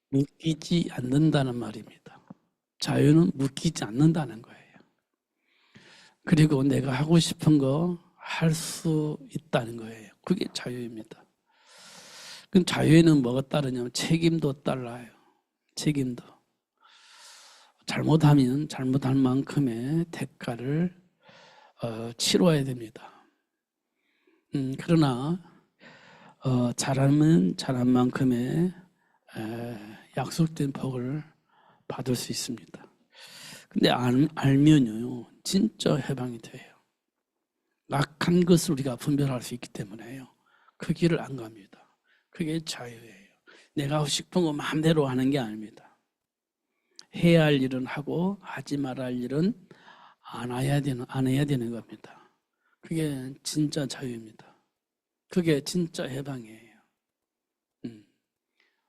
묶이지 않는다는 말입니다. 자유는 묶이지 않는다는 거예요. 그리고 내가 하고 싶은 거 할 수 있다는 거예요. 그게 자유입니다. 그럼 자유에는 뭐가 따르냐면 책임도 따라요. 책임도. 잘못하면 잘못한 만큼의 대가를 치러야 됩니다. 그러나 잘하면 잘한 만큼의 약속된 복을 받을 수 있습니다. 근데 알면요 진짜 해방이 돼요. 악한 것을 우리가 분별할 수 있기 때문에요. 그 길을 안 갑니다. 그게 자유예요. 내가 하고 싶은 거 마음대로 하는 게 아닙니다. 해야 할 일은 하고 하지 말아야 할 일은 안 해야 되는 겁니다. 그게 진짜 자유입니다. 그게 진짜 해방이에요.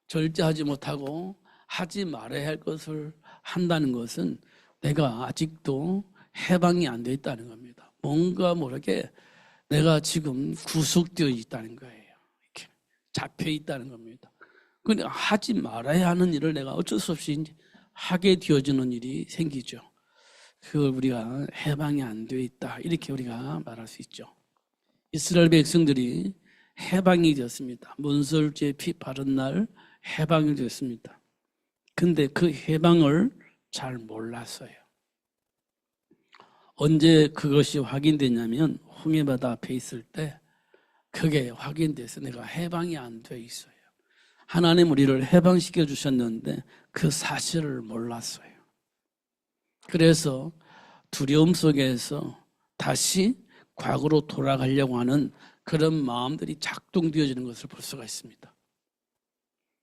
절대 하지 못하고 하지 말아야 할 것을 한다는 것은 내가 아직도 해방이 안 돼 있다는 겁니다. 뭔가 모르게 내가 지금 구속되어 있다는 거예요. 이렇게 잡혀 있다는 겁니다. 근데 하지 말아야 하는 일을 내가 어쩔 수 없이 하게 되어지는 일이 생기죠. 그걸 우리가 해방이 안 되어 있다. 이렇게 우리가 말할 수 있죠. 이스라엘 백성들이 해방이 되었습니다. 문설주의 피 바른 날 해방이 되었습니다. 근데 그 해방을 잘 몰랐어요. 언제 그것이 확인되냐면 홍해바다 앞에 있을 때 그게 확인돼서 내가 해방이 안 돼 있어요. 하나님 우리를 해방시켜 주셨는데 그 사실을 몰랐어요. 그래서 두려움 속에서 다시 과거로 돌아가려고 하는 그런 마음들이 작동되어지는 것을 볼 수가 있습니다.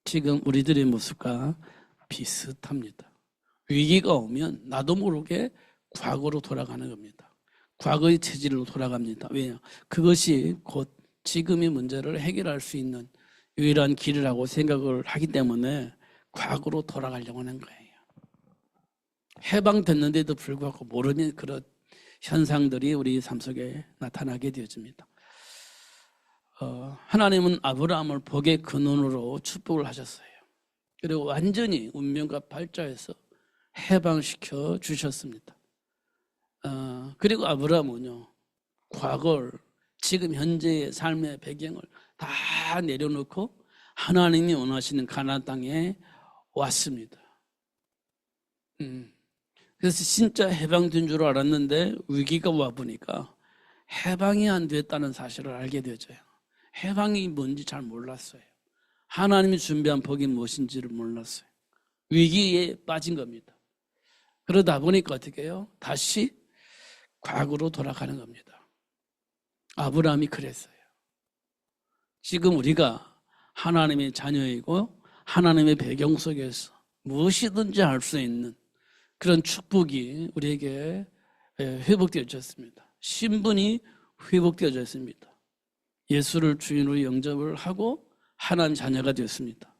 지금 우리들의 모습과 비슷합니다. 위기가 오면 나도 모르게 과거로 돌아가는 겁니다. 과거의 체질로 돌아갑니다. 왜요? 그것이 곧 지금의 문제를 해결할 수 있는 유일한 길이라고 생각을 하기 때문에 과거로 돌아가려고 하는 거예요. 해방됐는데도 불구하고 모르는 그런 현상들이 우리 삶 속에 나타나게 되어집니다. 하나님은 아브라함을 복의 근원으로 축복을 하셨어요. 그리고 완전히 운명과 발자에서 해방시켜 주셨습니다. 그리고 아브라함은요, 과거를, 지금 현재의 삶의 배경을 다 내려놓고 하나님이 원하시는 가나안 땅에 왔습니다. 그래서 진짜 해방된 줄 알았는데 위기가 와보니까 해방이 안 됐다는 사실을 알게 되어져요. 해방이 뭔지 잘 몰랐어요. 하나님이 준비한 복이 무엇인지를 몰랐어요. 위기에 빠진 겁니다. 그러다 보니까 어떻게 해요? 다시 과거로 돌아가는 겁니다. 아브라함이 그랬어요. 지금 우리가 하나님의 자녀이고 하나님의 배경 속에서 무엇이든지 할 수 있는 그런 축복이 우리에게 회복되어졌습니다. 신분이 회복되어졌습니다. 예수를 주인으로 영접을 하고 하나님 자녀가 되었습니다.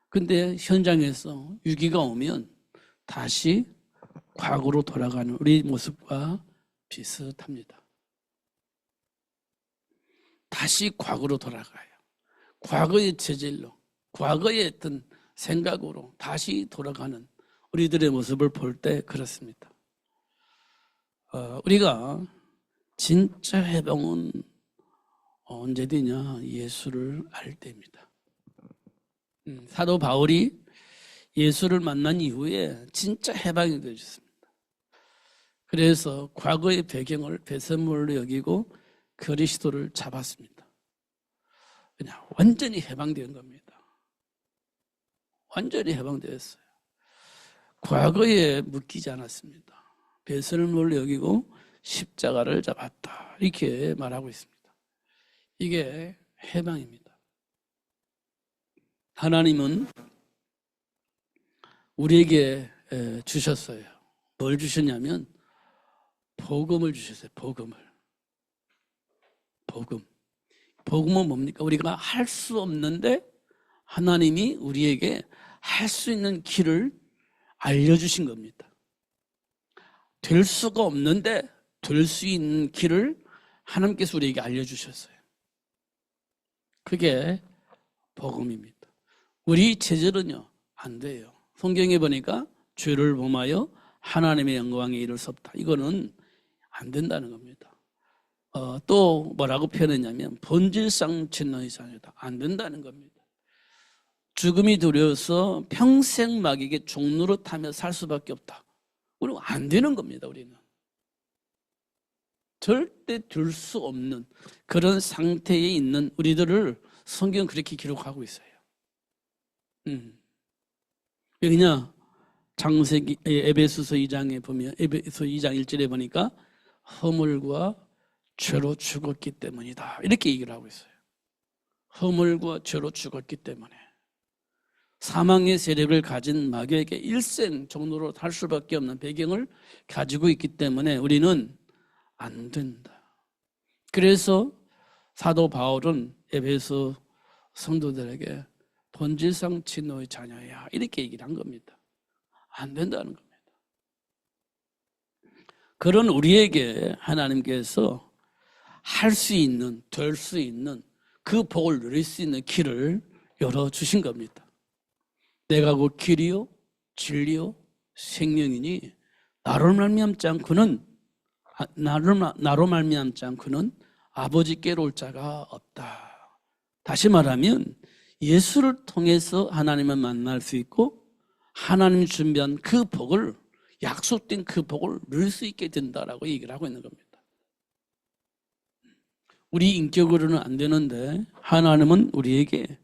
근데 현장에서 위기가 오면 다시 과거로 돌아가는 우리 모습과 비슷합니다. 다시 과거로 돌아가요. 과거의 체질로, 과거의 어떤 생각으로 다시 돌아가는 우리들의 모습을 볼 때 그렇습니다. 우리가 진짜 해방은 언제 되냐? 예수를 알 때입니다. 사도 바울이 예수를 만난 이후에 진짜 해방이 되어졌습니다. 그래서 과거의 배경을 배설물로 여기고 그리스도를 잡았습니다. 그냥 완전히 해방된 겁니다. 완전히 해방되었어요. 과거에 묶이지 않았습니다. 배설물로 여기고 십자가를 잡았다. 이렇게 말하고 있습니다. 이게 해방입니다. 하나님은 우리에게 주셨어요. 뭘 주셨냐면 복음을 주셨어요. 복음은 뭡니까? 우리가 할 수 없는데 하나님이 우리에게 할 수 있는 길을 알려주신 겁니다. 될 수가 없는데 될 수 있는 길을 하나님께서 우리에게 알려주셨어요. 그게 복음입니다. 우리 체질은요, 안 돼요. 성경에 보니까 죄를 범하여 하나님의 영광에 이를 수 없다. 이거는 안 된다는 겁니다. 또 뭐라고 표현했냐면 본질상 진노의 자녀다. 안 된다는 겁니다. 죽음이 두려워서 평생 마귀에게 종로로 타며 살 수밖에 없다. 우리는 안 되는 겁니다. 우리는 절대 될 수 없는 그런 상태에 있는 우리들을 성경은 그렇게 기록하고 있어요. 왜냐? 창세기 에베소서 2장에 보면 에베소 2장 1절에 보니까 허물과 죄로 죽었기 때문이다. 이렇게 얘기를 하고 있어요. 허물과 죄로 죽었기 때문에 사망의 세력을 가진 마귀에게 일생 종로로 할 수밖에 없는 배경을 가지고 있기 때문에 우리는 안 된다. 그래서 사도 바울은 에베소 성도들에게 본질상 진노의 자녀야 이렇게 얘기를 한 겁니다. 안 된다는 겁니다. 그런 우리에게 하나님께서 할 수 있는, 될 수 있는 그 복을 누릴 수 있는 길을 열어주신 겁니다. 내가 곧 길이요 진리요 생명이니 나로 말미암지 않고는 아버지께로 올 자가 없다. 다시 말하면 예수를 통해서 하나님을 만날 수 있고 하나님이 준비한 그 복을, 약속된 그 복을 누릴 수 있게 된다라고 얘기를 하고 있는 겁니다. 우리 인격으로는 안 되는데 하나님은 우리에게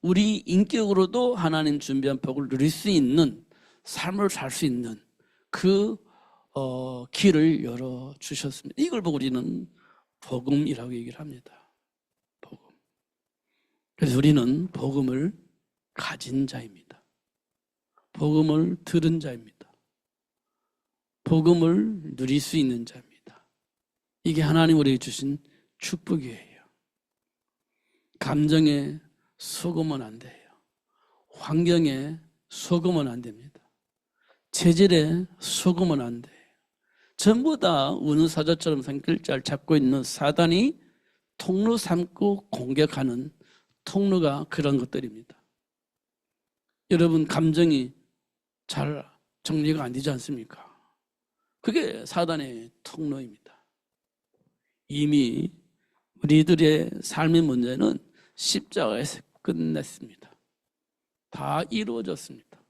우리 인격으로도 하나님 준비한 복을 누릴 수 있는 삶을 살 수 있는 그 길을 열어주셨습니다. 이걸 보고 우리는 복음이라고 얘기를 합니다. 복음. 그래서 우리는 복음을 가진 자입니다. 복음을 들은 자입니다. 복음을 누릴 수 있는 자입니다. 이게 하나님 우리에게 주신 축복이에요. 감정에 속으면 안 돼요. 환경에 속으면 안 됩니다. 체질에 속으면 안 돼요. 전부 다 우는 사자처럼 생길자를 잡고 있는 사단이 통로 삼고 공격하는 통로가 그런 것들입니다. 여러분 감정이 잘 정리가 안 되지 않습니까? 그게 사단의 통로입니다. 이미 우리들의 삶의 문제는 십자가에서 끝냈습니다. 다 이루어졌습니다.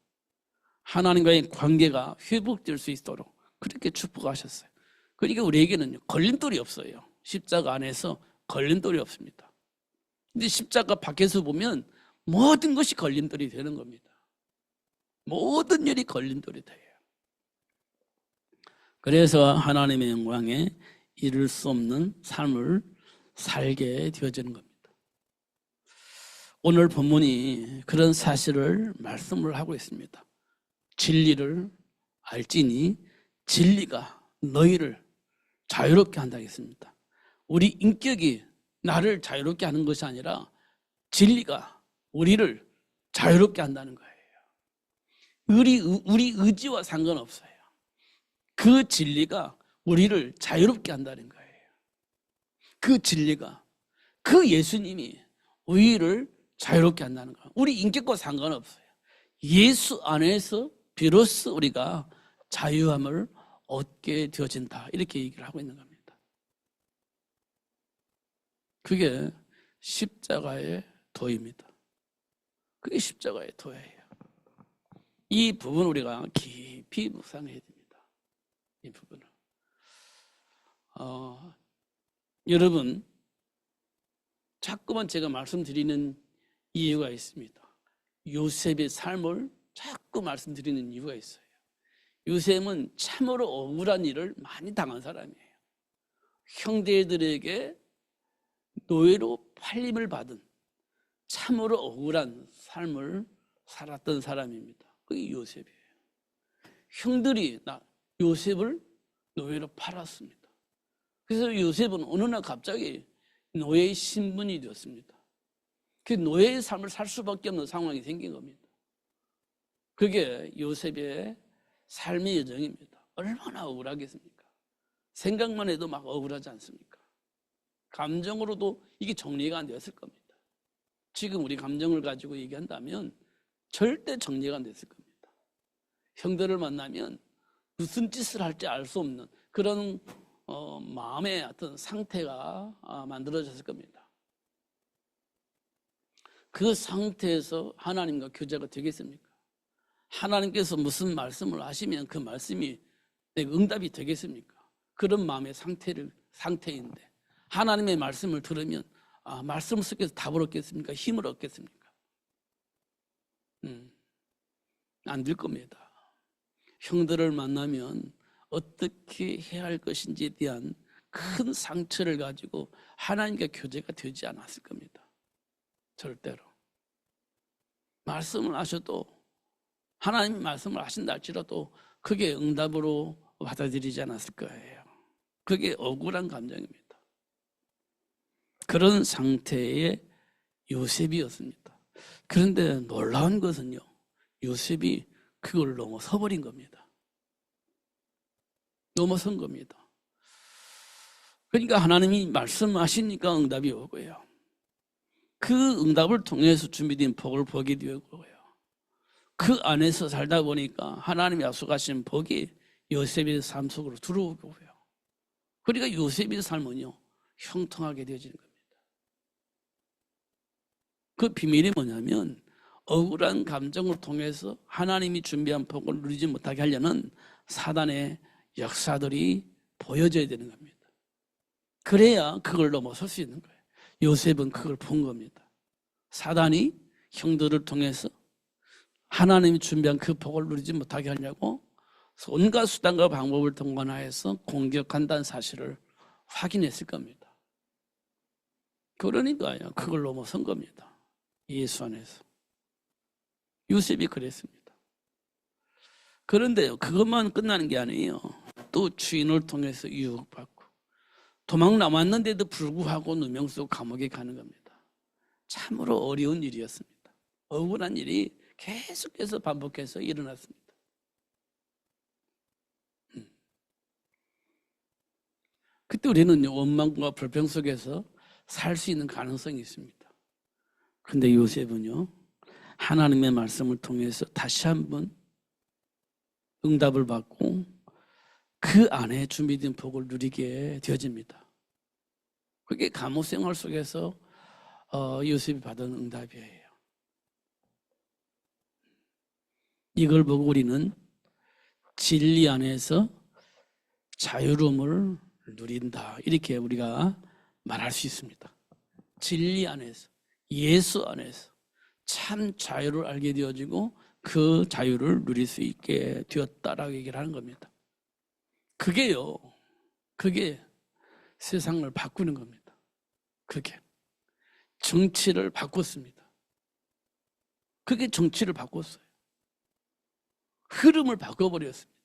하나님과의 관계가 회복될 수 있도록 그렇게 축복하셨어요. 그러니까 우리에게는 걸림돌이 없어요. 십자가 안에서 걸림돌이 없습니다. 근데 십자가 밖에서 보면 모든 것이 걸림돌이 되는 겁니다. 모든 일이 걸림돌이 돼요. 그래서 하나님의 영광에 이룰 수 없는 삶을 살게 되어지는 겁니다. 오늘 본문이 그런 사실을 말씀을 하고 있습니다. 진리를 알지니 진리가 너희를 자유롭게 한다 했습니다. 우리 인격이 나를 자유롭게 하는 것이 아니라 진리가 우리를 자유롭게 한다는 거예요. 우리 의지와 상관없어요. 그 진리가 우리를 자유롭게 한다는 거예요. 그 진리가, 그 예수님이 우리를 자유롭게 한다는 거예요. 우리 인격과 상관없어요. 예수 안에서 비로소 우리가 자유함을 얻게 되어진다. 이렇게 얘기를 하고 있는 겁니다. 그게 십자가의 도입니다. 그게 십자가의 도예요. 이 부분 우리가 깊이 묵상해야 됩니다. 이 부분을. 여러분, 자꾸만 제가 말씀드리는 이유가 있습니다. 요셉의 삶을 자꾸 말씀드리는 이유가 있어요. 요셉은 참으로 억울한 일을 많이 당한 사람이에요. 형제들에게 노예로 팔림을 받은 참으로 억울한 삶을 살았던 사람입니다. 그게 요셉이에요. 형들이 요셉을 노예로 팔았습니다. 그래서 요셉은 어느 날 갑자기 노예의 신분이 되었습니다. 그 노예의 삶을 살 수밖에 없는 상황이 생긴 겁니다. 그게 요셉의 삶의 여정입니다. 얼마나 억울하겠습니까? 생각만 해도 막 억울하지 않습니까? 감정으로도 이게 정리가 안 되었을 겁니다. 지금 우리 감정을 가지고 얘기한다면 절대 정리가 안 됐을 겁니다. 형들을 만나면 무슨 짓을 할지 알 수 없는 그런 마음의 어떤 상태가 만들어졌을 겁니다. 그 상태에서 하나님과 교제가 되겠습니까? 하나님께서 무슨 말씀을 하시면 그 말씀이 응답이 되겠습니까? 그런 마음의 상태인데 하나님의 말씀을 들으면 말씀 속에서 답을 얻겠습니까? 힘을 얻겠습니까? 안 될 겁니다. 형들을 만나면 어떻게 해야 할 것인지에 대한 큰 상처를 가지고 하나님과 교제가 되지 않았을 겁니다. 절대로. 말씀을 하셔도 하나님이 말씀을 하신다 할지라도 그게 응답으로 받아들이지 않았을 거예요. 그게 억울한 감정입니다. 그런 상태의 요셉이었습니다. 그런데 놀라운 것은요, 요셉이 그걸 넘어서버린 겁니다. 넘어선 겁니다. 그러니까 하나님이 말씀하시니까 응답이 오고요. 그 응답을 통해서 준비된 복을 보게 되고요. 그 안에서 살다 보니까 하나님이 약속하신 복이 요셉의 삶 속으로 들어오고요. 그러니까 요셉의 삶은요, 형통하게 되어지는 겁니다. 그 비밀이 뭐냐면 억울한 감정을 통해서 하나님이 준비한 복을 누리지 못하게 하려는 사단의 역사들이 보여져야 되는 겁니다. 그래야 그걸 넘어설 수 있는 거예요. 요셉은 그걸 본 겁니다. 사단이 형들을 통해서 하나님이 준비한 그 복을 누리지 못하게 하려고 온갖 수단과 방법을 동원하여서 공격한다는 사실을 확인했을 겁니다. 그러니까요, 그걸 넘어선 겁니다. 예수 안에서. 요셉이 그랬습니다. 그런데요, 그것만 끝나는 게 아니에요. 또 주인을 통해서 유혹받고 도망 나왔는데도 불구하고 누명 쓰고 감옥에 가는 겁니다. 참으로 어려운 일이었습니다. 억울한 일이 계속해서 반복해서 일어났습니다. 그때 우리는 원망과 불평 속에서 살 수 있는 가능성이 있습니다. 그런데 요셉은요, 하나님의 말씀을 통해서 다시 한번 응답을 받고 그 안에 준비된 복을 누리게 되어집니다. 그게 감옥 생활 속에서 요셉이 받은 응답이에요. 이걸 보고 우리는 진리 안에서 자유로움을 누린다, 이렇게 우리가 말할 수 있습니다. 진리 안에서, 예수 안에서 참 자유를 알게 되어지고 그 자유를 누릴 수 있게 되었다라고 얘기를 하는 겁니다. 그게 세상을 바꾸는 겁니다. 그게 정치를 바꿨습니다. 그게 정치를 바꿨어요. 흐름을 바꿔버렸습니다.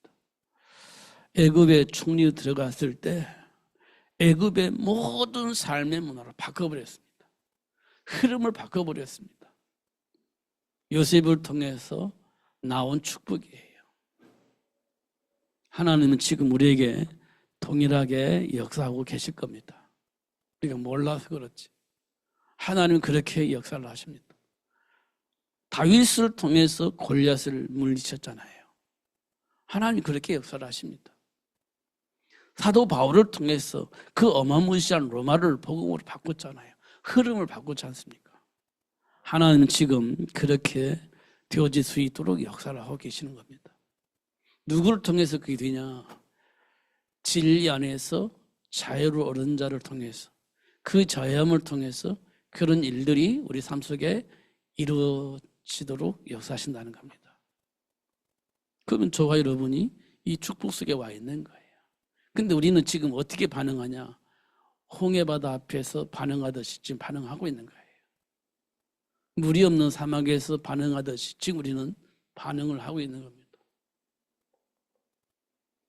애굽에 총리로 들어갔을 때 애굽의 모든 삶의 문화를 바꿔버렸습니다. 흐름을 바꿔버렸습니다. 요셉을 통해서 나온 축복이에요. 하나님은 지금 우리에게 동일하게 역사하고 계실 겁니다. 우리가 몰라서 그렇지. 하나님은 그렇게 역사를 하십니다. 다윗을 통해서 골리앗을 물리쳤잖아요. 하나님이 그렇게 역사를 하십니다. 사도 바울을 통해서 그 어마무시한 로마를 복음으로 바꿨잖아요. 흐름을 바꿨지 않습니까? 하나님은 지금 그렇게 되어질 수 있도록 역사를 하고 계시는 겁니다. 누구를 통해서 그게 되냐? 진리 안에서 자유를 얻은 자를 통해서, 그 자유함을 통해서 그런 일들이 우리 삶 속에 이루어지도록 역사하신다는 겁니다. 그러면 저와 여러분이 이 축복 속에 와 있는 거예요. 근데 우리는 지금 어떻게 반응하냐? 홍해바다 앞에서 반응하듯이 지금 반응하고 있는 거예요. 물이 없는 사막에서 반응하듯이 지금 우리는 반응을 하고 있는 겁니다.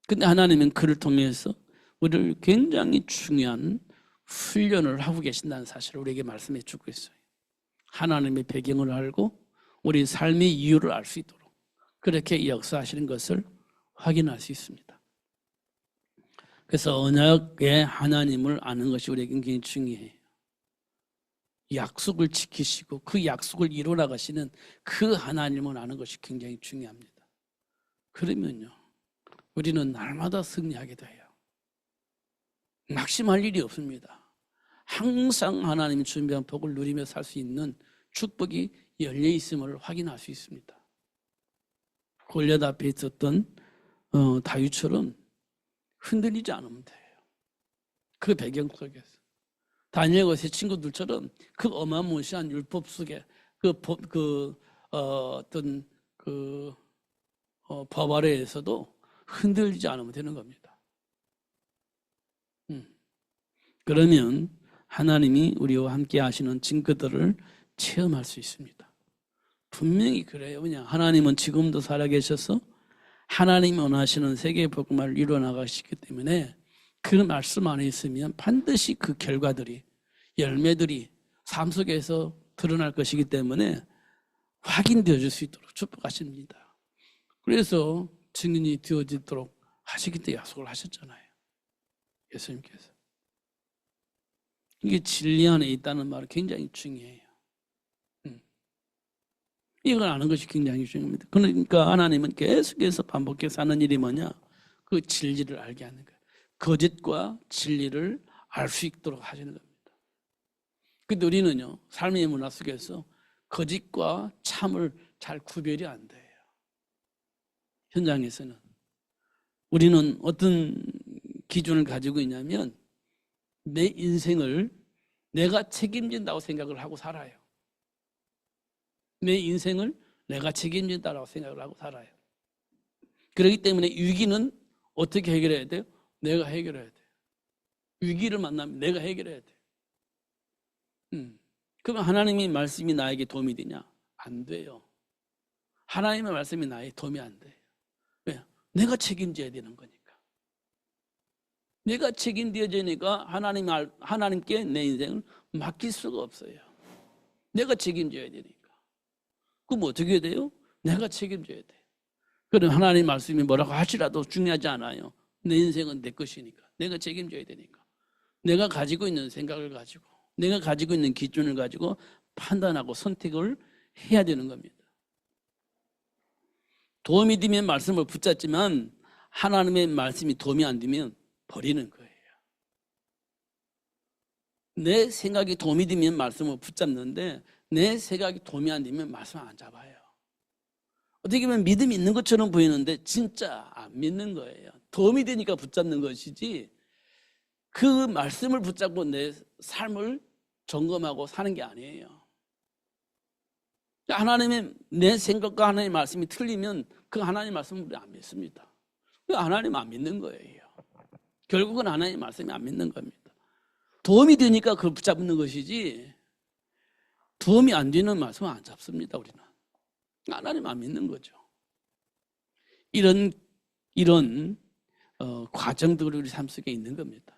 근데 하나님은 그를 통해서 우리를 굉장히 중요한 훈련을 하고 계신다는 사실을 우리에게 말씀해 주고 있어요. 하나님의 배경을 알고 우리 삶의 이유를 알 수 있도록 그렇게 역사하시는 것을 확인할 수 있습니다. 그래서 언약의 하나님을 아는 것이 우리에게 굉장히 중요해요. 약속을 지키시고 그 약속을 이뤄나가시는 그 하나님을 아는 것이 굉장히 중요합니다. 그러면요, 우리는 날마다 승리하게 돼요. 낙심할 일이 없습니다. 항상 하나님이 준비한 복을 누리며 살 수 있는 축복이 열려 있음을 확인할 수 있습니다. 골리앗 앞에 있었던 다윗처럼 흔들리지 않으면 돼요. 그 배경 속에서 다니엘과 세 친구들처럼 그 어마무시한 율법 속에 법 아래에서도 흔들리지 않으면 되는 겁니다. 그러면 하나님이 우리와 함께 하시는 증거들을 체험할 수 있습니다. 분명히 그래요. 그냥 하나님은 지금도 살아계셔서 하나님이 원하시는 세계의 복음을 이루어나가시기 때문에 그 말씀 안에 있으면 반드시 그 결과들이, 열매들이 삶 속에서 드러날 것이기 때문에 확인되어질 수 있도록 축복하십니다. 그래서 증인이 되어지도록 하시기 때문에 약속을 하셨잖아요. 예수님께서. 이게 진리 안에 있다는 말은 굉장히 중요해요. 이걸 아는 것이 굉장히 중요합니다. 그러니까 하나님은 계속해서 반복해서 하는 일이 뭐냐? 그 진리를 알게 하는 거예요. 거짓과 진리를 알 수 있도록 하시는 겁니다. 근데 우리는요, 삶의 문화 속에서 거짓과 참을 잘 구별이 안 돼요. 현장에서는. 우리는 어떤 기준을 가지고 있냐면 내 인생을 내가 책임진다고 생각을 하고 살아요. 내 인생을 내가 책임진다고 생각을 하고 살아요. 그렇기 때문에 위기는 어떻게 해결해야 돼요? 내가 해결해야 돼요. 위기를 만나면 내가 해결해야 돼요. 그럼 하나님의 말씀이 나에게 도움이 되냐? 안 돼요. 하나님의 말씀이 나에게 도움이 안 돼요. 왜? 내가 책임져야 되는 거니까. 내가 책임져야 되니까 하나님께 내 인생을 맡길 수가 없어요. 내가 책임져야 되니까. 그럼 어떻게 돼요? 내가 책임져야 돼. 그럼 하나님 말씀이 뭐라고 하시라도 중요하지 않아요. 내 인생은 내 것이니까. 내가 책임져야 되니까. 내가 가지고 있는 생각을 가지고, 내가 가지고 있는 기준을 가지고 판단하고 선택을 해야 되는 겁니다. 도움이 되면 말씀을 붙잡지만 하나님의 말씀이 도움이 안 되면 버리는 거예요. 내 생각이 도움이 되면 말씀을 붙잡는데 내 생각이 도움이 안 되면 말씀 안 잡아요. 어떻게 보면 믿음이 있는 것처럼 보이는데 진짜 안 믿는 거예요. 도움이 되니까 붙잡는 것이지 그 말씀을 붙잡고 내 삶을 점검하고 사는 게 아니에요. 하나님의 내 생각과 하나님의 말씀이 틀리면 그 하나님의 말씀을 우리 안 믿습니다. 하나님 안 믿는 거예요. 결국은 하나님의 말씀이 안 믿는 겁니다. 도움이 되니까 그걸 붙잡는 것이지 도움이 안 되는 말씀은 안 잡습니다. 우리는 하나님 안 믿는 거죠. 이런 과정들이 우리 삶 속에 있는 겁니다.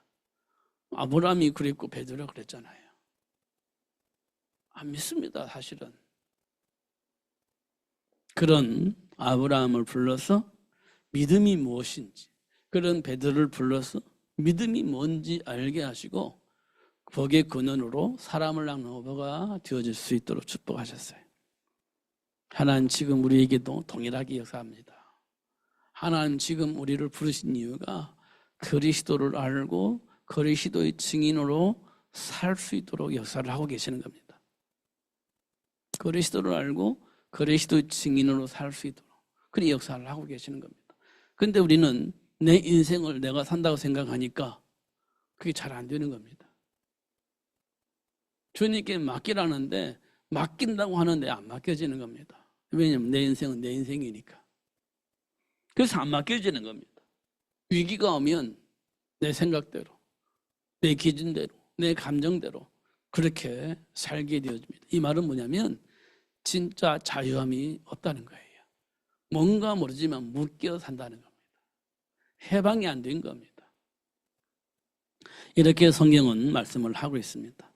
아브라함이 그랬고 베드로가 그랬잖아요. 안 믿습니다. 사실은. 그런 아브라함을 불러서 믿음이 무엇인지, 그런 베드로를 불러서 믿음이 뭔지 알게 하시고 복의 근원으로 사람을 낳는 어버가 되어질 수 있도록 축복하셨어요. 하나님 지금 우리에게도 동일하게 역사합니다. 하나님 지금 우리를 부르신 이유가 그리스도를 알고 그리스도의 증인으로 살 수 있도록 역사를 하고 계시는 겁니다. 그리스도를 알고 그리스도의 증인으로 살 수 있도록 그런 역사를 하고 계시는 겁니다. 그런데 우리는 내 인생을 내가 산다고 생각하니까 그게 잘 안 되는 겁니다. 주님께 맡기라는데 맡긴다고 하는데 안 맡겨지는 겁니다. 왜냐하면 내 인생은 내 인생이니까. 그래서 안 맡겨지는 겁니다. 위기가 오면 내 생각대로, 내 기준대로, 내 감정대로 그렇게 살게 되어집니다. 이 말은 뭐냐면 진짜 자유함이 없다는 거예요. 뭔가 모르지만 묶여 산다는 겁니다. 해방이 안 된 겁니다. 이렇게 성경은 말씀을 하고 있습니다.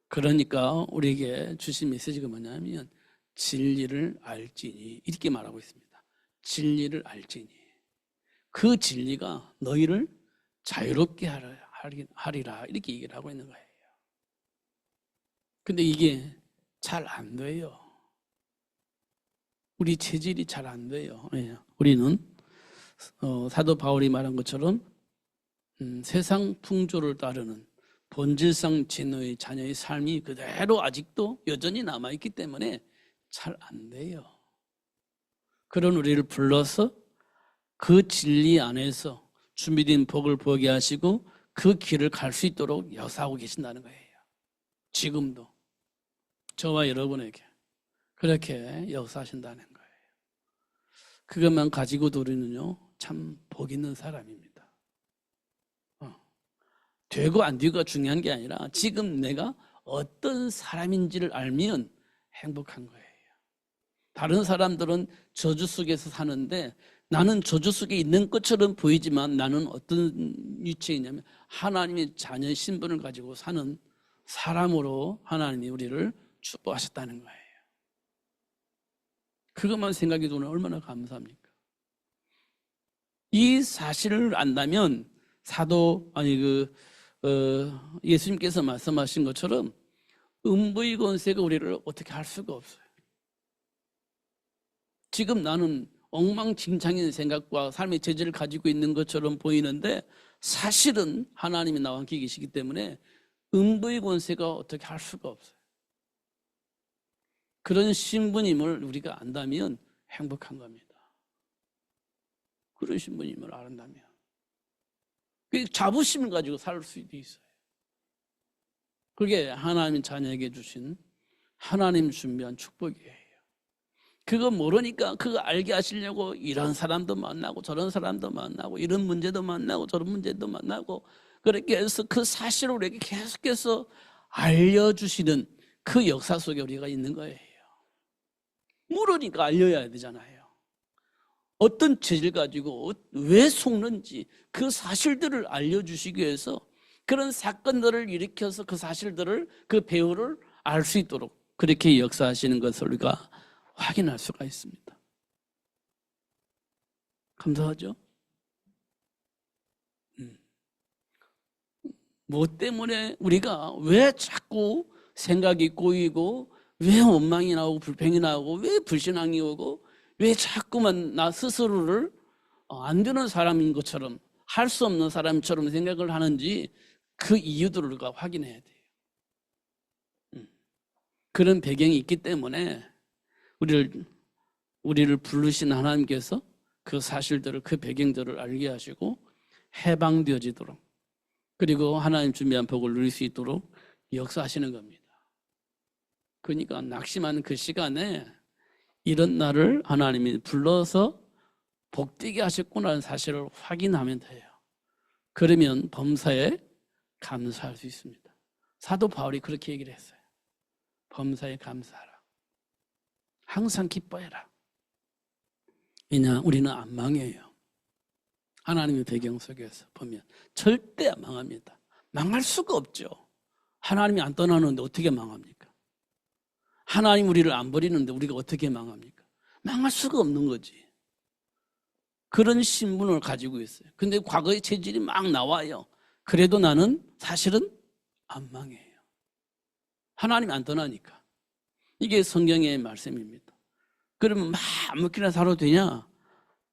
그러니까 우리에게 주신 메시지가 뭐냐면 진리를 알지니 이렇게 말하고 있습니다. 진리를 알지니 그 진리가 너희를 자유롭게 하리라 이렇게 얘기를 하고 있는 거예요. 근데 이게 잘 안 돼요. 우리 체질이 잘 안 돼요. 예. 우리는 사도 바울이 말한 것처럼 세상 풍조를 따르는 본질상 진노의 자녀의 삶이 그대로 아직도 여전히 남아있기 때문에 잘 안 돼요. 그런 우리를 불러서 그 진리 안에서 준비된 복을 보게 하시고 그 길을 갈 수 있도록 역사하고 계신다는 거예요. 지금도 저와 여러분에게 그렇게 역사하신다는 거예요. 그것만 가지고도 우리는요 참 복 있는 사람입니다. 되고 안 되고가 중요한 게 아니라 지금 내가 어떤 사람인지를 알면 행복한 거예요. 다른 사람들은 저주 속에서 사는데 나는 저주 속에 있는 것처럼 보이지만 나는 어떤 위치에 있냐면 하나님의 자녀 신분을 가지고 사는 사람으로 하나님이 우리를 축복하셨다는 거예요. 그것만 생각해도 오늘 얼마나 감사합니까? 이 사실을 안다면 예수님께서 말씀하신 것처럼 음부의 권세가 우리를 어떻게 할 수가 없어요. 지금 나는 엉망진창인 생각과 삶의 재질을 가지고 있는 것처럼 보이는데 사실은 하나님이 나와 함께 계시기 때문에 음부의 권세가 어떻게 할 수가 없어요. 그런 신분임을 우리가 안다면 행복한 겁니다. 그런 신분임을 안다면 그 자부심을 가지고 살 수도 있어요. 그게 하나님 자녀에게 주신 하나님 준비한 축복이에요. 그거 모르니까 그거 알게 하시려고 이런 사람도 만나고 저런 사람도 만나고 이런 문제도 만나고 저런 문제도 만나고 그렇게 해서 그 사실을 우리에게 계속해서 알려주시는 그 역사 속에 우리가 있는 거예요. 모르니까 알려야 되잖아요. 어떤 체질 가지고 왜 속는지 그 사실들을 알려주시기 위해서 그런 사건들을 일으켜서 그 사실들을 그 배후를 알 수 있도록 그렇게 역사하시는 것을 우리가 확인할 수가 있습니다. 감사하죠? 뭐 때문에 우리가 왜 자꾸 생각이 꼬이고 왜 원망이 나오고 불평이 나오고 왜 불신앙이 오고 왜 자꾸만 나 스스로를 안 되는 사람인 것처럼 할 수 없는 사람처럼 생각을 하는지 그 이유들을 우리가 확인해야 돼요. 그런 배경이 있기 때문에 우리를 부르신 하나님께서 그 사실들을 그 배경들을 알게 하시고 해방되어지도록 그리고 하나님 준비한 복을 누릴 수 있도록 역사하시는 겁니다. 그러니까 낙심하는 그 시간에 이런 날을 하나님이 불러서 복되게 하셨구나라는 사실을 확인하면 돼요. 그러면 범사에 감사할 수 있습니다. 사도 바울이 그렇게 얘기를 했어요. 범사에 감사하라. 항상 기뻐해라. 왜냐 우리는 안 망해요. 하나님의 배경 속에서 보면 절대 안 망합니다. 망할 수가 없죠. 하나님이 안 떠나는데 어떻게 망합니까? 하나님 우리를 안 버리는데 우리가 어떻게 망합니까? 망할 수가 없는 거지. 그런 신분을 가지고 있어요. 근데 과거의 체질이 막 나와요. 그래도 나는 사실은 안 망해요. 하나님이 안 떠나니까. 이게 성경의 말씀입니다. 그러면 막 아무렇게나 살아도 되냐?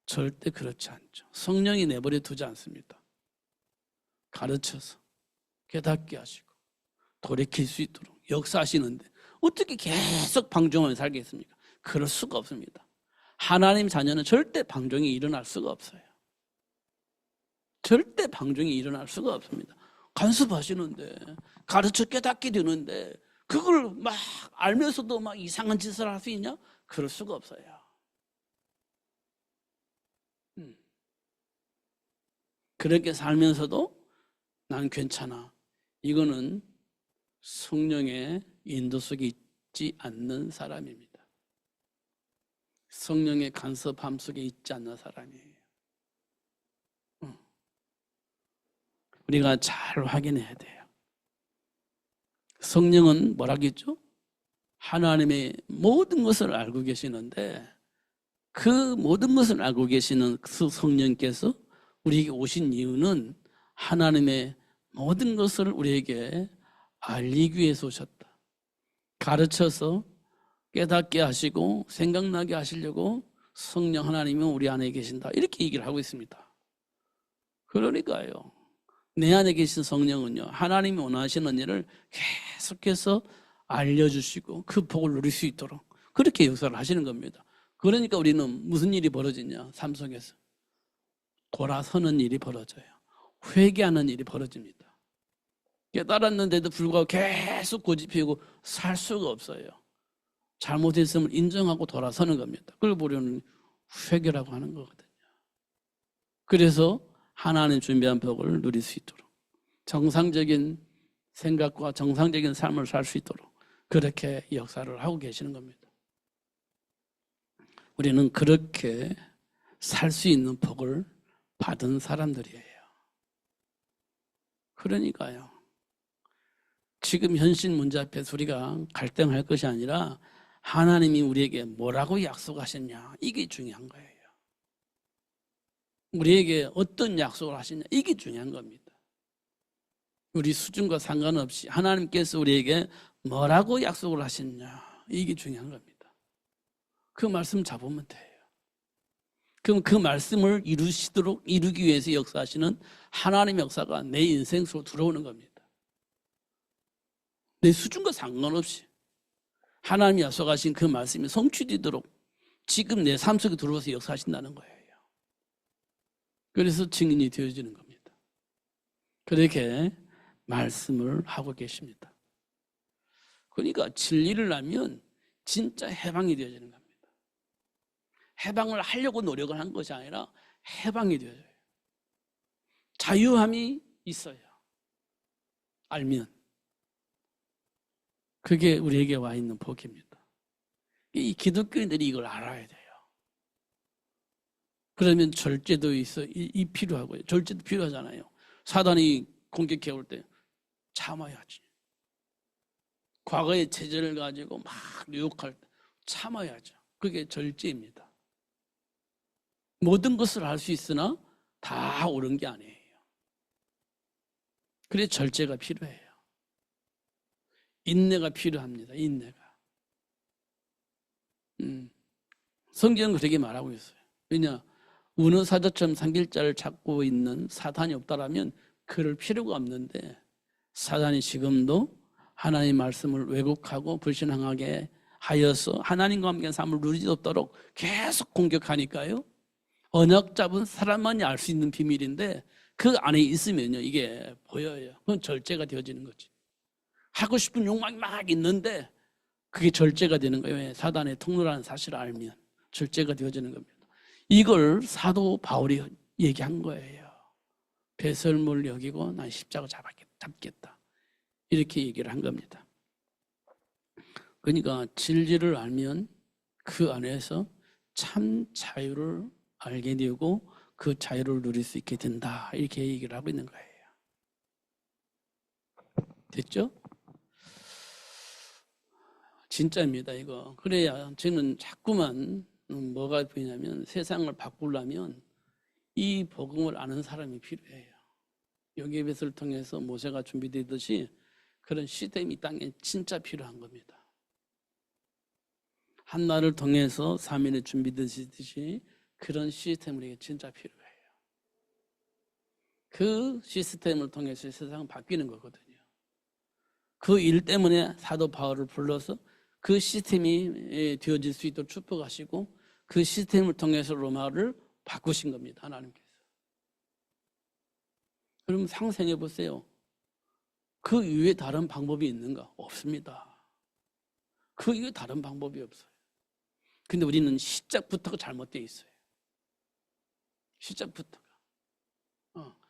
절대 그렇지 않죠. 성령이 내버려 두지 않습니다. 가르쳐서 깨닫게 하시고 돌이킬 수 있도록 역사하시는데 어떻게 계속 방종하며 살겠습니까? 그럴 수가 없습니다. 하나님 자녀는 절대 방종이 일어날 수가 없어요. 절대 방종이 일어날 수가 없습니다. 간섭하시는데 가르쳐 깨닫게 되는데 그걸 막 알면서도 막 이상한 짓을 할 수 있냐? 그럴 수가 없어요. 그렇게 살면서도 난 괜찮아. 이거는 성령의 인도 속에 있지 않는 사람입니다. 성령의 간섭함 속에 있지 않는 사람이에요. 우리가 잘 확인해야 돼요. 성령은 뭐라겠죠? 하나님의 모든 것을 알고 계시는데 그 모든 것을 알고 계시는 그 성령께서 우리에게 오신 이유는 하나님의 모든 것을 우리에게 알리기 위해서 오셨다. 가르쳐서 깨닫게 하시고 생각나게 하시려고 성령 하나님은 우리 안에 계신다. 이렇게 얘기를 하고 있습니다. 그러니까요. 내 안에 계신 성령은요, 하나님이 원하시는 일을 계속해서 알려주시고 그 복을 누릴 수 있도록 그렇게 역사를 하시는 겁니다. 그러니까 우리는 무슨 일이 벌어지냐, 삶 속에서 돌아서는 일이 벌어져요. 회개하는 일이 벌어집니다. 깨달았는데도 불구하고 계속 고집피우고 살 수가 없어요. 잘못했음을 인정하고 돌아서는 겁니다. 그걸 우리는 회개라고 하는 거거든요. 그래서 하나님 준비한 복을 누릴 수 있도록 정상적인 생각과 정상적인 삶을 살 수 있도록 그렇게 역사를 하고 계시는 겁니다. 우리는 그렇게 살 수 있는 복을 받은 사람들이에요. 그러니까요. 지금 현실 문제 앞에서 우리가 갈등할 것이 아니라 하나님이 우리에게 뭐라고 약속하셨냐, 이게 중요한 거예요. 우리에게 어떤 약속을 하셨냐, 이게 중요한 겁니다. 우리 수준과 상관없이 하나님께서 우리에게 뭐라고 약속을 하셨냐, 이게 중요한 겁니다. 그 말씀 잡으면 돼요. 그럼 그 말씀을 이루기 위해서 역사하시는 하나님의 역사가 내 인생 속으로 들어오는 겁니다. 내 수준과 상관없이 하나님이 약속하신 그 말씀이 성취되도록 지금 내 삶 속에 들어와서 역사하신다는 거예요. 그래서 증인이 되어지는 겁니다. 그렇게 말씀을 하고 계십니다. 그러니까 진리를 알면 진짜 해방이 되어지는 겁니다. 해방을 하려고 노력을 한 것이 아니라 해방이 되어져요. 자유함이 있어요. 알면. 그게 우리에게 와 있는 복입니다. 이 기독교인들이 이걸 알아야 돼요. 그러면 절제도 있어, 이 필요하고요. 절제도 필요하잖아요. 사단이 공격해 올 때 참아야지. 과거의 체제를 가지고 막 유혹할 때 참아야죠. 그게 절제입니다. 모든 것을 할 수 있으나 다 옳은 게 아니에요. 그래서 절제가 필요해요. 인내가 필요합니다. 인내가. 성경은 그렇게 말하고 있어요. 왜냐? 우는 사자처럼 상길자를 찾고 있는 사탄이 없다라면 그럴 필요가 없는데 사단이 지금도 하나님의 말씀을 왜곡하고 불신앙하게 하여서 하나님과 함께 삶을 누리지 못도록 계속 공격하니까요. 언약 잡은 사람만이 알 수 있는 비밀인데 그 안에 있으면요 이게 보여요. 그건 절제가 되어지는 거지. 하고 싶은 욕망이 막 있는데 그게 절제가 되는 거예요. 왜? 사단의 통로라는 사실을 알면 절제가 되어지는 겁니다. 이걸 사도 바울이 얘기한 거예요. 배설물 여기고 난 십자가 잡겠다. 이렇게 얘기를 한 겁니다. 그러니까 진리를 알면 그 안에서 참 자유를 알게 되고 그 자유를 누릴 수 있게 된다. 이렇게 얘기를 하고 있는 거예요. 됐죠? 진짜입니다, 이거. 그래야 저는 자꾸만 뭐가 보이냐면 세상을 바꾸려면 이 복음을 아는 사람이 필요해요. 요괴벳을 통해서 모세가 준비되듯이 그런 시스템이 이 땅에 진짜 필요한 겁니다. 한나를 통해서 3일에 준비되듯이 그런 시스템이 진짜 필요해요. 그 시스템을 통해서 세상은 바뀌는 거거든요. 그 일 때문에 사도 바울을 불러서 그 시스템이 되어질 수 있도록 축복하시고 그 시스템을 통해서 로마를 바꾸신 겁니다. 하나님께서. 그럼 상상해 보세요. 그 이외에 다른 방법이 있는가? 없습니다. 그 이외에 다른 방법이 없어요. 근데 우리는 시작부터가 잘못되어 있어요. 시작부터가.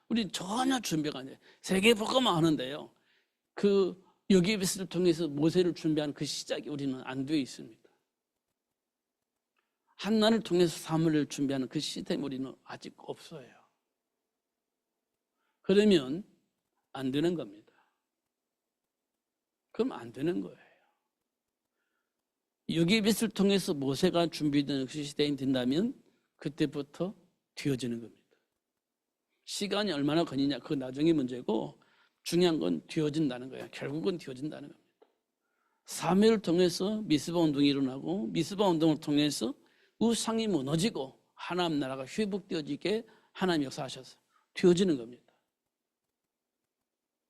우리 전혀 준비가 안 돼요. 세계복음만 하는데요. 그 요괴벳을 통해서 모세를 준비하는 그 시작이 우리는 안 되어 있습니다. 한나를 통해서 사무엘을 준비하는 그 시스템이 우리는 아직 없어요. 그러면 안 되는 겁니다. 그럼 안 되는 거예요. 요괴벳을 통해서 모세가 준비된 그 시스템이 된다면 그때부터 되어지는 겁니다. 시간이 얼마나 걸리냐 그건 나중에 문제고 중요한 건 되어진다는 거예요. 결국은 되어진다는 겁니다. 사무엘을 통해서 미스바 운동이 일어나고 미스바 운동을 통해서 우상이 무너지고 하나님 나라가 회복되어지게 하나님 역사하셔서 되어지는 겁니다.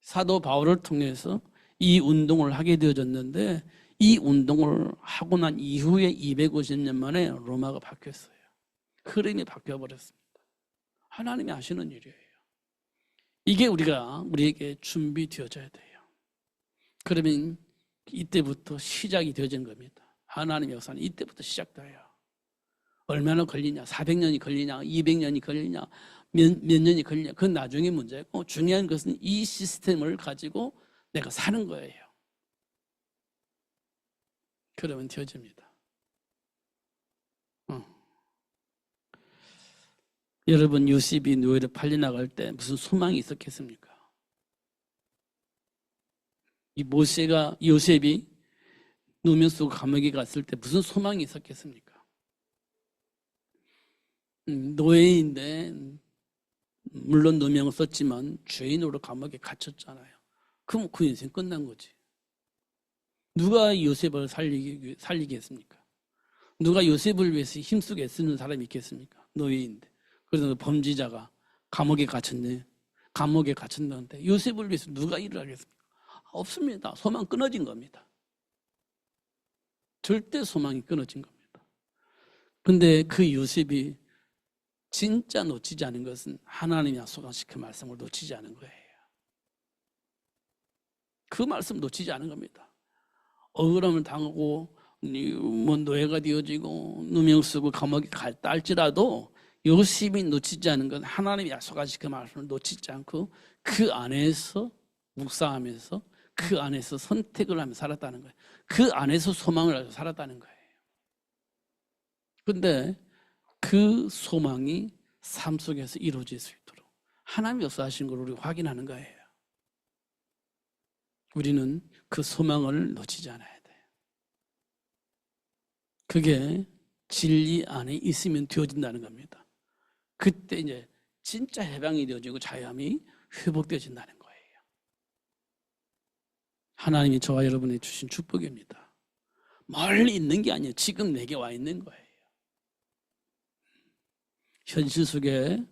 사도 바울을 통해서 이 운동을 하게 되어졌는데 이 운동을 하고 난 이후에 250년 만에 로마가 바뀌었어요. 흐름이 바뀌어버렸습니다. 하나님이 하시는 일이에요. 이게 우리에게 준비되어져야 돼요. 그러면 이때부터 시작이 되어지는 겁니다. 하나님의 역사는 이때부터 시작돼요. 얼마나 걸리냐, 400년이 걸리냐, 200년이 걸리냐, 몇 년이 걸리냐, 그건 나중에 문제고 중요한 것은 이 시스템을 가지고 내가 사는 거예요. 그러면 되어집니다. 여러분, 요셉이 노예로 팔려나갈 때 무슨 소망이 있었겠습니까? 이 요셉이 누명 쓰고 감옥에 갔을 때 무슨 소망이 있었겠습니까? 노예인데 물론 누명을 썼지만 죄인으로 감옥에 갇혔잖아요. 그럼 그 인생 끝난 거지. 누가 요셉을 살리겠습니까? 누가 요셉을 위해서 힘쓰게 애쓰는 사람이 있겠습니까? 노예인데. 그래서 범죄자가 감옥에 갇혔는데 요셉을 위해서 누가 일을 하겠습니까? 없습니다. 소망 끊어진 겁니다. 절대 소망이 끊어진 겁니다. 근데 그 요셉이 진짜 놓치지 않은 것은 하나님이 약속하신 그 말씀을 놓치지 않은 거예요. 그 말씀 놓치지 않은 겁니다. 억울함을 당하고 뭐 노예가 되어지고 누명 쓰고 감옥에 갔다 할지라도 요셉이 놓치지 않은 건 하나님이 약속하신 그 말씀을 놓치지 않고 그 안에서 묵상하면서 그 안에서 선택을 하며 살았다는 거예요. 그 안에서 소망을 가지고 살았다는 거예요. 그런데 그 소망이 삶 속에서 이루어질 수 있도록 하나님이 역사하신 걸 우리가 확인하는 거예요. 우리는 그 소망을 놓치지 않아야 돼요. 그게 진리 안에 있으면 되어진다는 겁니다. 그때 이제 진짜 해방이 되어지고 자유함이 회복되어진다는 거예요. 하나님이 저와 여러분에게 주신 축복입니다. 멀리 있는 게 아니에요. 지금 내게 와 있는 거예요. 현실 속에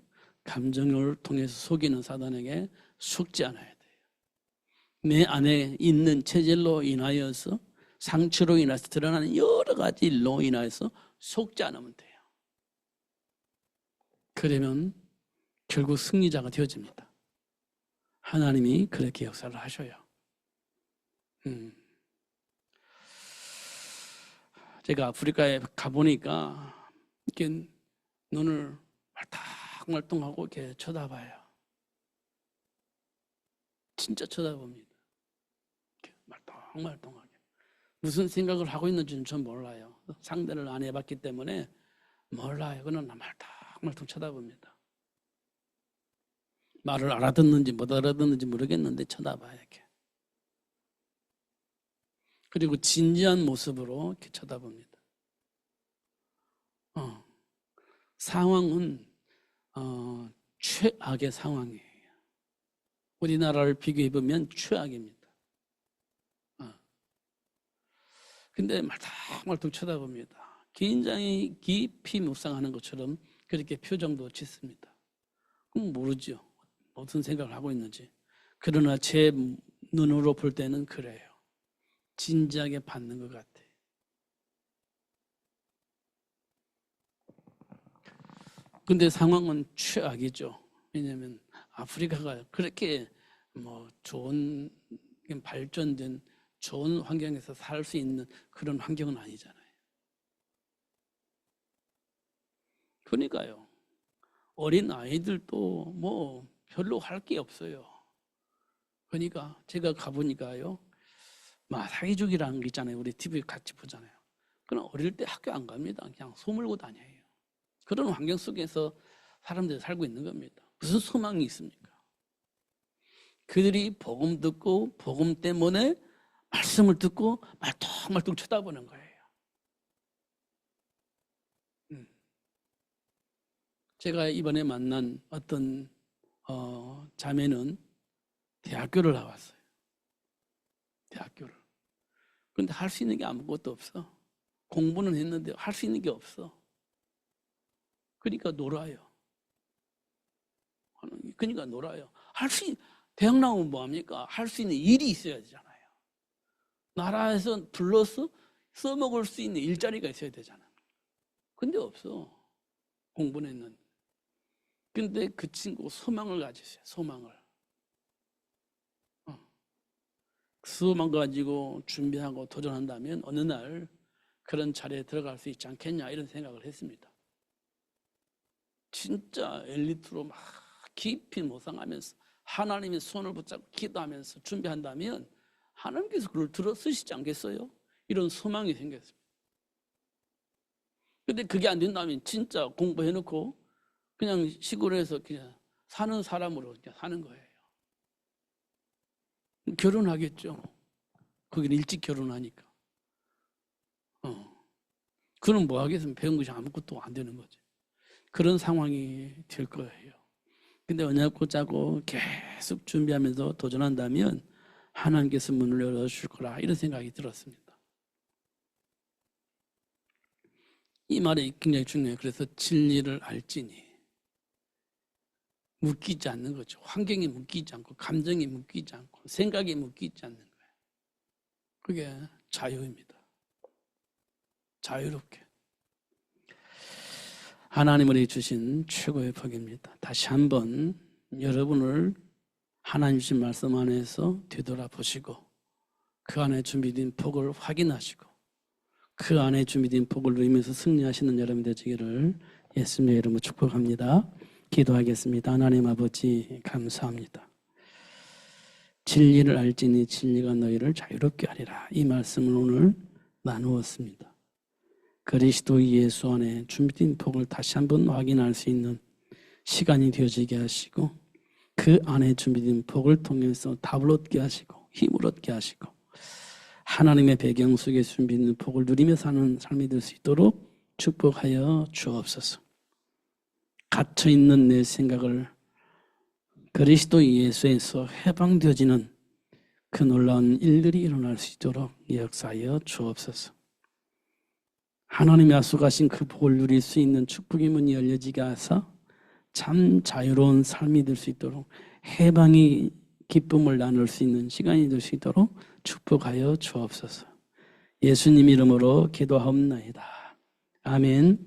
감정을 통해서 속이는 사단에게 속지 않아야 돼요. 내 안에 있는 체질로 인하여서 상처로 인해서 드러나는 여러 가지 일로 인하여서 속지 않으면 돼요. 그러면 결국 승리자가 되어집니다. 하나님이 그렇게 역사를 하셔요. 제가 아프리카에 가보니까 이렇게 눈을 말똥말똥하고 이렇게 쳐다봐요. 진짜 쳐다봅니다. 이렇게 말똥말똥하게. 무슨 생각을 하고 있는지는 전 몰라요. 상대를 안 해봤기 때문에 몰라요. 그는 말똥말똥 쳐다봅니다. 말을 알아듣는지 못 알아듣는지 모르겠는데 쳐다봐요. 이렇게. 그리고 진지한 모습으로 이렇게 쳐다봅니다. 상황은 최악의 상황이에요. 우리나라를 비교해보면 최악입니다. 근데 말똥말똥 쳐다봅니다. 굉장히 깊이 묵상하는 것처럼 그렇게 표정도 짓습니다. 그럼 모르죠. 무슨 생각을 하고 있는지. 그러나 제 눈으로 볼 때는 그래요. 진지하게 받는 것 같아요. 근데 상황은 최악이죠. 왜냐하면 아프리카가 그렇게 좋은 발전된 좋은 환경에서 살 수 있는 그런 환경은 아니잖아요. 그러니까요. 어린 아이들도 별로 할 게 없어요. 그러니까 제가 가보니까요. 사회주기라는 게 있잖아요. 우리 TV에 같이 보잖아요. 그럼 어릴 때 학교 안 갑니다. 그냥 소물고 다녀요. 그런 환경 속에서 사람들이 살고 있는 겁니다. 무슨 소망이 있습니까? 그들이 복음 듣고 복음 때문에 말씀을 듣고 말똥말똥 쳐다보는 거예요. 제가 이번에 만난 어떤 자매는 대학교를 나왔어요. 대학교를. 그런데 할 수 있는 게 아무것도 없어. 공부는 했는데 할 수 있는 게 없어. 그러니까 놀아요. 그러니까 놀아요. 대학 나오면 뭐합니까? 할 수 있는 일이 있어야 되잖아요. 나라에서 불러서 써먹을 수 있는 일자리가 있어야 되잖아. 근데 없어. 공부는 했는데. 근데 그 친구 소망을 가지세요. 소망을. 소망 가지고 준비하고 도전한다면 어느 날 그런 자리에 들어갈 수 있지 않겠냐 이런 생각을 했습니다. 진짜 엘리트로 막 깊이 묵상하면서 하나님의 손을 붙잡고 기도하면서 준비한다면 하나님께서 그걸 들어 쓰시지 않겠어요? 이런 소망이 생겼습니다. 근데 그게 안 된다면 진짜 공부해놓고 그냥 시골에서 그냥 사는 사람으로 그냥 사는 거예요. 결혼하겠죠. 거기는 일찍 결혼하니까. 그럼 뭐 하겠습니까? 배운 것이 아무것도 안 되는 거지. 그런 상황이 될 거예요. 근데 언약 붙잡고 계속 준비하면서 도전한다면 하나님께서 문을 열어주실 거라 이런 생각이 들었습니다. 이 말이 굉장히 중요해요. 그래서 진리를 알지니 묶이지 않는 거죠. 환경이 묶이지 않고 감정이 묶이지 않고 생각이 묶이지 않는 거예요. 그게 자유입니다. 자유롭게. 하나님으로 주신 최고의 복입니다. 다시 한번 여러분을 하나님 주신 말씀 안에서 되돌아보시고 그 안에 준비된 복을 확인하시고 그 안에 준비된 복을 누리면서 승리하시는 여러분 되시기를 예수님의 이름으로 축복합니다. 기도하겠습니다. 하나님 아버지 감사합니다. 진리를 알지니 진리가 너희를 자유롭게 하리라. 이 말씀을 오늘 나누었습니다. 그리스도 예수 안에 준비된 복을 다시 한번 확인할 수 있는 시간이 되어지게 하시고 그 안에 준비된 복을 통해서 답을 얻게 하시고 힘을 얻게 하시고 하나님의 배경 속에 준비된 복을 누리며 사는 삶이 될 수 있도록 축복하여 주옵소서. 갇혀있는 내 생각을 그리스도 예수에서 해방되어지는 그 놀라운 일들이 일어날 수 있도록 역사하여 주옵소서. 하나님의 약속하신 그 복을 누릴 수 있는 축복의 문이 열려지게 하사 참 자유로운 삶이 될 수 있도록 해방의 기쁨을 나눌 수 있는 시간이 될 수 있도록 축복하여 주옵소서. 예수님 이름으로 기도하옵나이다. 아멘.